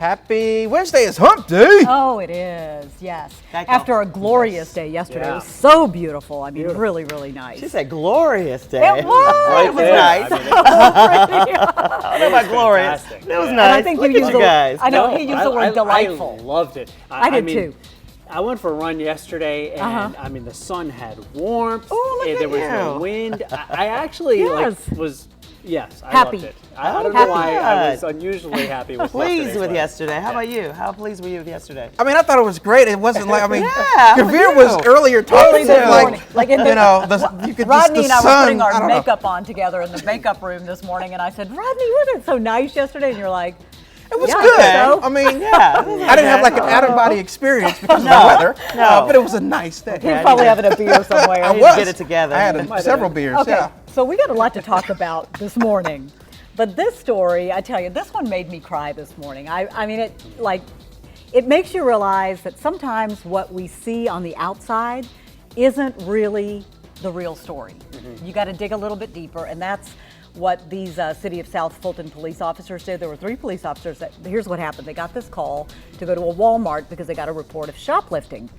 Happy Wednesday. It's hump day. Oh, it is, yes. Geico. After a glorious day yesterday. Yeah. It was so beautiful. I mean, really, really nice. She said glorious day. It was. It was nice. I don't know about glorious. Fantastic. It was Yeah. nice. And I think Look you at used you guys. I know he used the word delightful. I loved it. I did mean, too. I went for a run yesterday, and I mean the sun had warmth. Oh, look there at was no you. wind. I actually Yes. was. Yes, I Happy. loved it. I don't Happy. know why I was Good. unusually happy with Pleased with run. yesterday. How about you? How pleased were you with yesterday? I mean, I thought it was great. It wasn't like, I mean, Yeah, how Kavir about was you? earlier talking this to morning, like in the- you know, you could Rodney just, and the I were sun, putting I our don't know. makeup on together in the makeup room this morning, and I said, Rodney, wasn't it so nice yesterday? And you're like, It was yeah, good. so. I mean, Yeah. I didn't have like an out-of-body experience because of the No, weather, no. but it was a nice day. He's probably having a beer somewhere. I need to was. get it together. I had several beers, Okay, yeah. so we got a lot to talk about this morning. But this story, I tell you, this one made me cry this morning. I mean, it makes you realize that sometimes what we see on the outside isn't really the real story. You got to dig a little bit deeper, and that's what these City of South Fulton police officers did. There were 3 police officers that, here's what happened. They got this call to go to a Walmart because they got a report of shoplifting.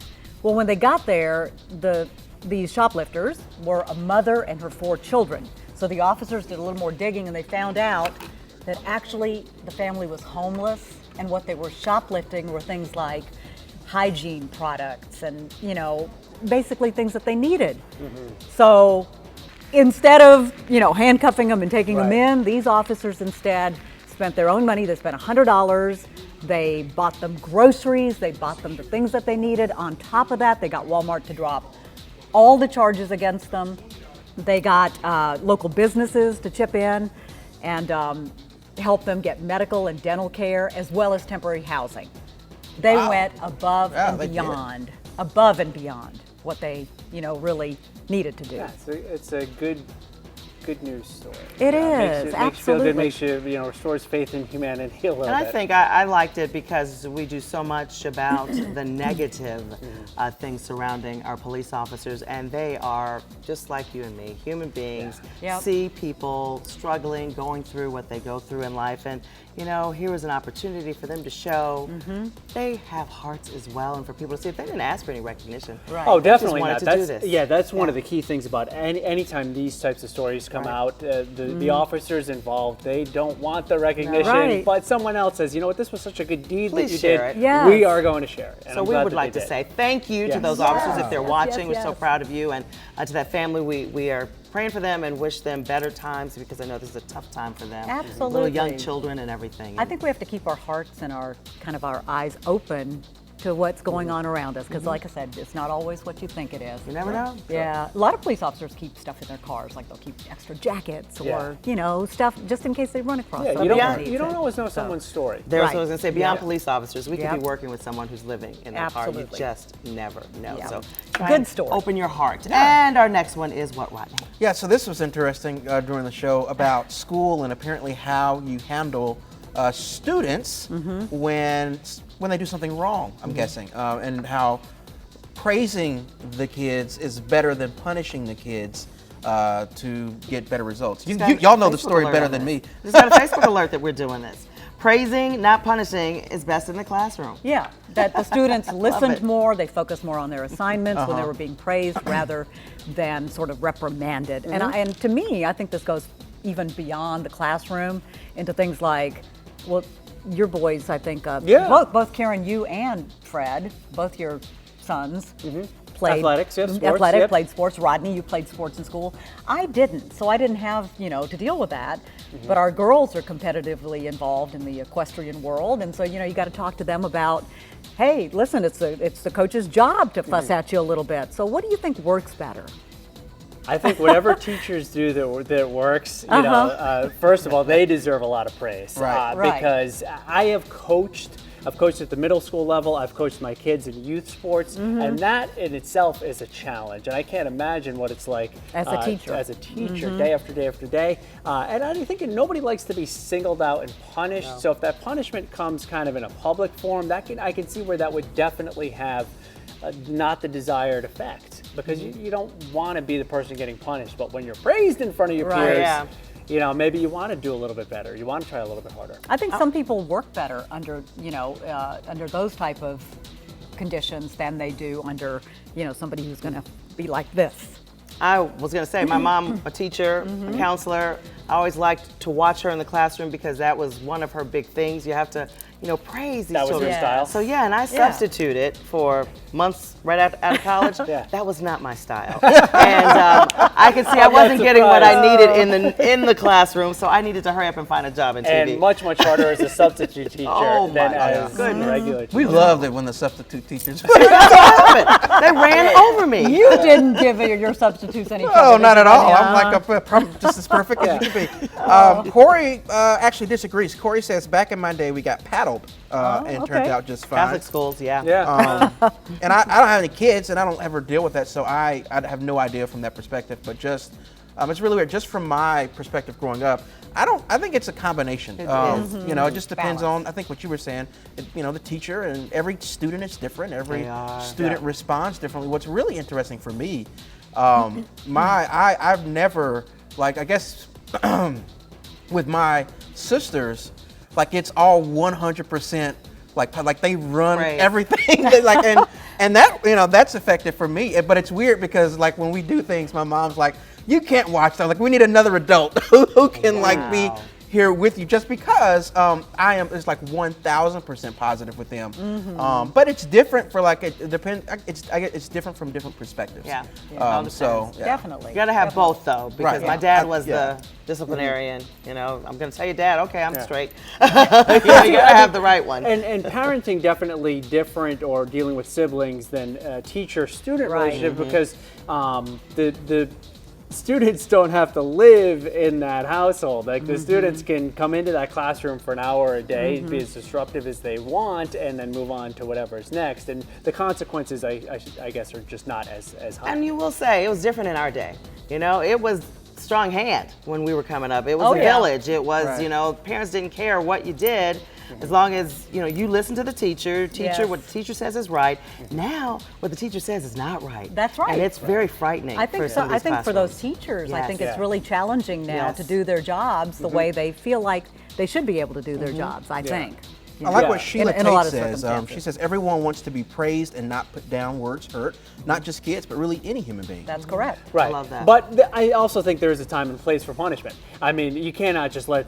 Well, when they got there, these shoplifters were a mother and her 4 children. So the officers did a little more digging, and they found out that actually the family was homeless, and what they were shoplifting were things like hygiene products and, you know, basically things that they needed. So instead of, you know, handcuffing them and taking them in, these officers instead spent their own money. They spent $100. They bought them groceries. They bought them the things that they needed. On top of that, they got Walmart to drop all the charges against them. They got local businesses to chip in and help them get medical and dental care, as well as temporary housing. They went above Yeah, and they did. above and beyond what they, you know, really needed to do. Yeah, it's a good news story. It Makes is, you feel good, absolutely. makes you know, restores faith in humanity a little And I bit. think I liked it because we do so much about the negative things surrounding our police officers, and they are just like you and me, human beings, Yeah. Yep. see people struggling, going through what they go through in life, and you know, here was an opportunity for them to show they have hearts as well, and for people to see if they didn't ask for any recognition. Right. Oh, They just definitely wanted not. to That's do this. yeah, that's one of the key things about anytime these types of stories come out. The officers involved, they don't want the recognition, Right. but someone else says, you know what, this was such a good deed Please that you share did. it. Yes. We are going to share it. And So I'm we glad would that like they to did. say thank you to Yes. those officers if they're Yes, watching. yes, We're so yes. proud of you, and to that family, we are praying for them and wish them better times because I know this is a tough time for them. Little Absolutely. young children and everything. I think we have to keep our hearts and our eyes open to what's going on around us, because like I said, it's not always what you think it is. You never know. Yeah, a lot of police officers keep stuff in their cars, like they'll keep extra jackets or, Yeah. you know, stuff just in case they run across Yeah, somebody you who don't, needs you don't it. always know So, someone's story. There's Right. what I was going to say, beyond Yeah. police officers, we could Yep. be working with someone who's living in their car. You Absolutely. just never know. Yeah. So Good try and story. Open your heart. And our next one is what, Rodney? Yeah, so this was interesting during the show about school and apparently how you handle students when they do something wrong, I'm guessing, and how praising the kids is better than punishing the kids to get better results. Y'all know the story better than me. Just got a Facebook alert that we're doing this. Praising, not punishing, is best in the classroom. Yeah, that the students it. listened more, they focused more on their assignments when they were being praised rather than sort of reprimanded. And to me, I think this goes even beyond the classroom into things like, well, your boys, I think, Yeah. both Karen, you and Fred, both your sons, played Athletics, yeah, sports, athletic, yep. played sports. Rodney, you played sports in school. I didn't, so I didn't have, you know, to deal with that. But our girls are competitively involved in the equestrian world, and so, you know, you got to talk to them about, hey, listen, it's the coach's job to fuss at you a little bit. So what do you think works better? I think whatever teachers do that works, you know, first of all, they deserve a lot of praise. Right. Right. Because I've coached at the middle school level, I've coached my kids in youth sports, and that in itself is a challenge. And I can't imagine what it's like As a teacher. day after day after day. And I think nobody likes to be singled out and punished. So if that punishment comes kind of in a public form, I can see where that would definitely have not the desired effect, because you don't want to be the person getting punished. But when you're praised in front of your Right. peers, Yeah. maybe you want to do a little bit better. You want to try a little bit harder. I think some people work better under, under those type of conditions than they do under, somebody who's going to be like this. I was going to say, my mom, a teacher, a counselor, I always liked to watch her in the classroom because that was one of her big things. You have to, praise these That was children. your style? So yeah, and I substituted for months right out of college. Yeah. That was not my style. And I could see I wasn't getting what I needed in the classroom, so I needed to hurry up and find a job in TV. And much, much harder as a substitute teacher Oh, than my as a goodness. regular teacher. We loved it when the substitute teachers. That's what happened. They ran over me. You didn't give your substitutes any trouble. Oh, did not you, at all. Rodney? I'm like just as perfect as you can be. Corey actually disagrees. Corey says back in my day we got paddled and turned okay. out just fine. Catholic schools, yeah. Yeah. And I don't have any kids, and I don't ever deal with that, so I have no idea from that perspective. But just it's really weird. Just from my perspective growing up, I think it's a combination. It just depends on, I think what you were saying. The teacher and every student is different. Every student responds differently. What's really interesting for me, I've never, like, I guess with my sisters, like it's all 100%. Like they run everything, and that that's effective for me. But it's weird because like when we do things, my mom's like, "You can't watch that. Like we need another adult who can like be here with you." Just because I am is like 1,000% positive with them. But it's different for like it depends. It's different from different perspectives. Yeah. Definitely. You got to have both though, because Right. my dad was the disciplinarian. I'm going to tell your dad, okay, I'm straight. You got to have the right one. And parenting definitely different or dealing with siblings than teacher-student Right. relationship because the students don't have to live in that household. Like the students can come into that classroom for an hour a day, be as disruptive as they want, and then move on to whatever's next. And the consequences, I guess, are just not as high. And you will say it was different in our day. It was strong hand when we were coming up. It was a village. It was, parents didn't care what you did as long as, you listen to the teacher. What the teacher says is right. Now, what the teacher says is not right. That's right. And it's very frightening. I think for so. some of I these think for those classrooms. teachers, I Yes. think it's really challenging now to do their jobs the way they feel like they should be able to do their jobs. I think. I like Yeah. what Sheila In a lot Tate of says. circumstances. She says everyone wants to be praised and not put down. Words hurt, not just kids, but really any human being. That's correct. Right. love that. But I also think there is a time and place for punishment. I mean, you cannot just let,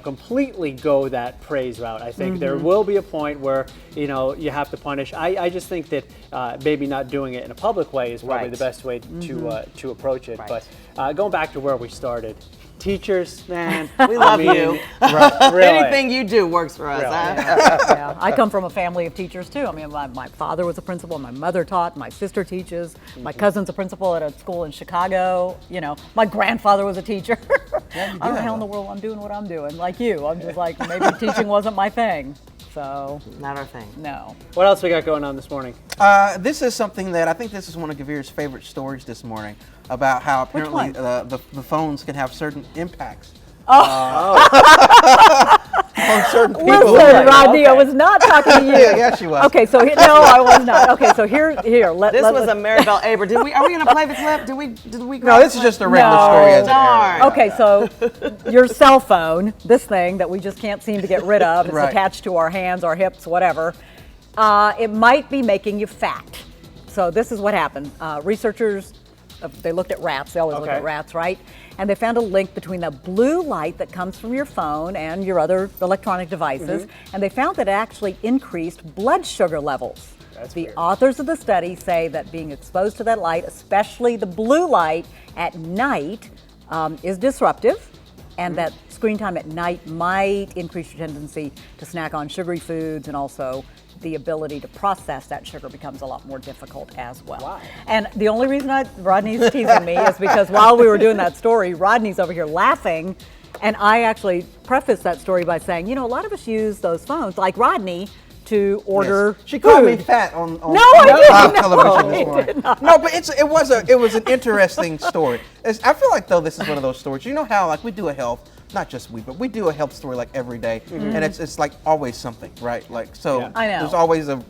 completely go that praise route. I think there will be a point where, you have to punish. I just think that maybe not doing it in a public way is probably Right. the best way to approach it. Right. But going back to where we started, teachers, man. We love you. Right, really. Anything you do works for us. Really. Huh? Yeah, I come from a family of teachers too. I mean, my father was a principal, my mother taught, my sister teaches, my cousin's a principal at a school in Chicago. My grandfather was a teacher. I don't know how in the world I'm doing what I'm doing. Like you, I'm just like maybe teaching wasn't my thing. So Not our thing. no. What else we got going on this morning? This is something that I think this is one of Gavir's favorite stories this morning about how apparently one? the phones can have certain impacts Oh. on certain people. Listen, Rodney, I Okay. was not talking to you. Yeah, she was. Okay, so no, I was not. Okay, so here. This was a Maribel Aber. Are we going to play the clip? Did we? No, this is just a regular No. story as it Darn. aired. Okay, so your cell phone, this thing that we just can't seem to get rid of, it's Right. attached to our hands, our hips, whatever. It might be making you fat. So this is what happened. Researchers, they looked at rats. They always look Okay. at rats, right? And they found a link between the blue light that comes from your phone and your other electronic devices, and they found that it actually increased blood sugar levels. That's The weird. authors of the study say that being exposed to that light, especially the blue light at night, is disruptive, and that screen time at night might increase your tendency to snack on sugary foods, and also the ability to process that sugar becomes a lot more difficult as well. Wow. And the only reason Rodney's teasing me is because while we were doing that story, Rodney's over here laughing, and I actually prefaced that story by saying, a lot of us use those phones, like Rodney, to order She called me food. fat on No, I didn't. live No, television I this morning. No, but it was an interesting story. I feel like though this is one of those stories. You know how like we do a health not just we, but we do a health story like every day, and it's like always something, right? Like so, Yeah. I know. there's always so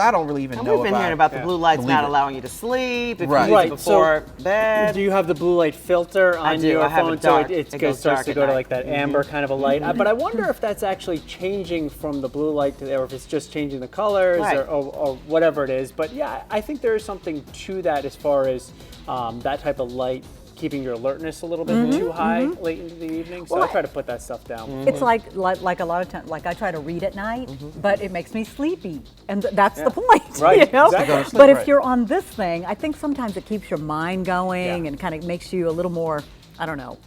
I don't really even And know. we've been hearing about the blue lights Believe not it. allowing you to sleep if Right. you use Right, it before so bed. Do you have the blue light filter on do. your I have phone it dark. so It it goes starts dark to at go to night. like that amber kind of a light? But I wonder if that's actually changing from the blue light to there, or if it's just changing the colors Right. or whatever it is. But yeah, I think there is something to that as far as that type of light keeping your alertness a little bit too high late into the evening. So Well, I try to put that stuff down. It's like a lot of times, like I try to read at night, but it makes me sleepy, and that's the point, Right, you know. exactly. Go to sleep, But if right. you're on this thing, I think sometimes it keeps your mind going Yeah. and kind of makes you a little more, I don't know,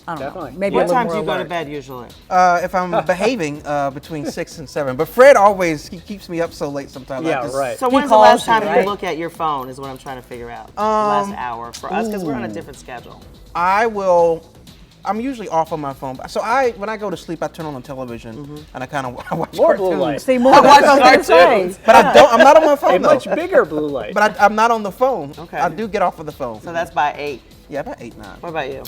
Definitely. maybe a What little time more do you go to alert. bed usually? If I'm behaving between 6 and 7, but Fred always he keeps me up so late sometimes. I Yeah, just- right. So He when's the last calls you, time right? you look at your phone is what I'm trying to figure out. Last hour for us because we're on a different schedule. I'm usually off on my phone. So when I go to sleep, I turn on the television and I kind of watch More cartoons. blue light. See more. That's what I was gonna say. But I'm not on my A phone though. much bigger blue light. But I'm not on the phone. Okay. I do get off of the phone. So that's by 8. yeah, about 8, 9. What about you?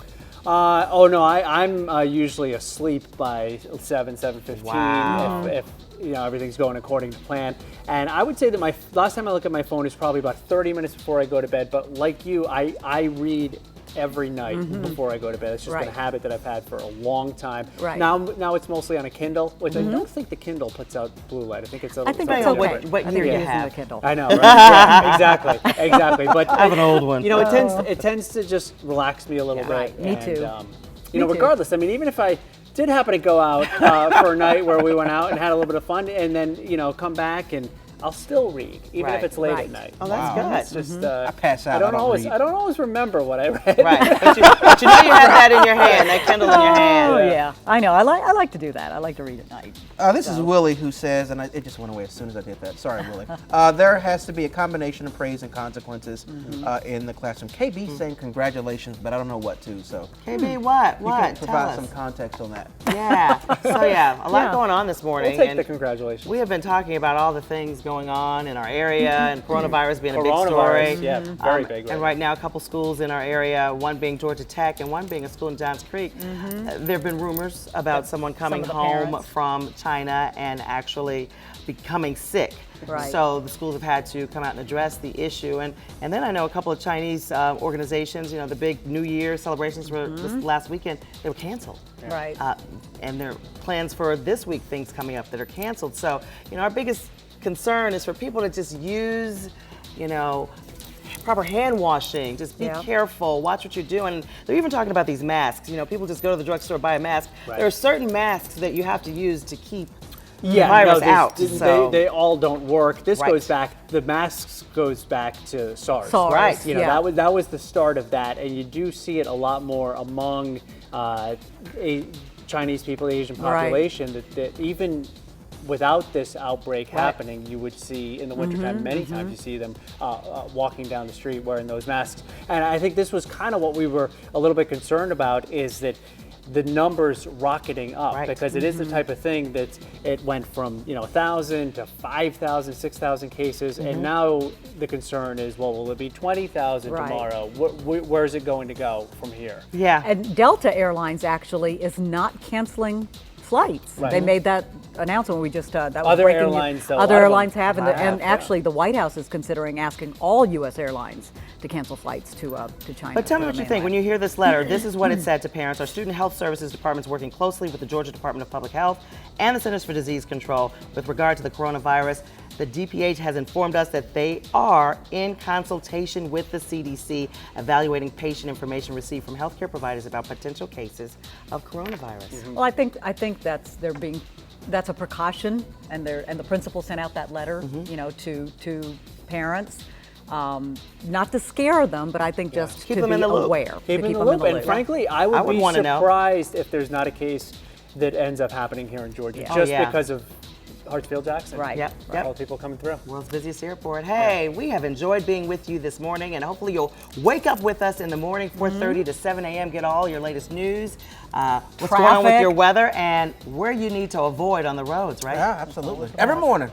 Oh no, I'm usually asleep by 7:15 Wow. if you know everything's going according to plan. And I would say that my last time I look at my phone is probably about 30 minutes before I go to bed. But like you, I read every night before I go to bed. It's just been a Right. habit that I've had for a long time. Right. Now it's mostly on a Kindle, which I don't think the Kindle puts out blue light. I think it's a I think something that's Depending on okay. what I think year you're you using have. the Kindle. I know, right? Yeah, exactly. But I have an old one. You know, it tends to just relax me a little bit. Right, me and, too. You Me know, too. regardless. I mean, even if I did happen to go out for a night where we went out and had a little bit of fun, and then come back and I'll still read, even if Right. it's late Right. at night. Oh, that's Wow. good. It's just I pass out, I I don't always read. I don't always remember what I read. Right. But you know you have that in your hand, that Kindle in your hand. Oh yeah, I know. I like to do that. I like to read at night. This is Willie who says, and it just went away as soon as I did that. Sorry, Willie. There has to be a combination of praise and consequences in the classroom. KB saying congratulations, but I don't know what to. So KB, what? you What? can Tell provide us. some context on that. Yeah. So yeah, a lot Yeah. going on this morning. We'll take and the congratulations. we have been talking about all the things going on in our area and coronavirus being a big Coronavirus, story. yeah, very big. And right now, a couple schools in our area, one being Georgia Tech and one being a school in Johns Creek. There have been rumors about someone coming of the home parents. from China and actually becoming sick. Right. So the schools have had to come out and address the issue. And then I know a couple of Chinese organizations, the big New Year celebrations for this last weekend, they were canceled. Right. And there are plans for this week, things coming up that are canceled. So, our biggest concern is for people to just use, proper hand washing. Just be Yeah. careful, watch what you're doing. They're even talking about these masks. People just go to the drugstore, buy a mask. Right. There are certain masks that you have to use to keep the Yeah, virus no, out. So. they all don't work. This Right. goes back. The masks goes back to SARS. SARS, Right. yeah. That was the start of that, and you do see it a lot more among Chinese people, the Asian Right. population. That even without this outbreak happening, you would see in the wintertime many times you see them walking down the street wearing those masks. And I think this was kind of what we were a little bit concerned about, is that the numbers rocketing up, Right. because it is the type of thing that it went from 1,000 to 5,000, 6,000 cases, and now the concern is, well, will it be 20,000 Right. tomorrow? Where's it going to go from here? Yeah. And Delta Airlines actually is not canceling flights. Right. They made that announcement. We just that was Other breaking airlines, though, a lot other of airlines them have, and, have, and actually the White House is considering asking all U.S. airlines to cancel flights to China. But tell me to what the you think when mainland. you hear this letter. This is what it said to parents. Our Student Health Services Department is working closely with the Georgia Department of Public Health and the Centers for Disease Control with regard to the coronavirus. The DPH has informed us that they are in consultation with the CDC, evaluating patient information received from healthcare providers about potential cases of coronavirus. Well, I think that's a precaution, and the principal sent out that letter, to parents, not to scare them, but I think just Keep to them be in the loop. aware. to Keep in the them loop. And frankly, I would be wanna know. surprised if there's not a case that ends up happening here in Georgia, Yeah. just Oh, yeah. because of Hartsfield Jackson. Right. Yep, All yep. the people coming through. World's busiest airport. Hey, we have enjoyed being with you this morning, and hopefully you'll wake up with us in the morning, 4:30 to 7 a.m. Get all your latest news, what's going on with Traffic. your weather, and where you need to avoid on the roads, right? Yeah, absolutely. Every morning.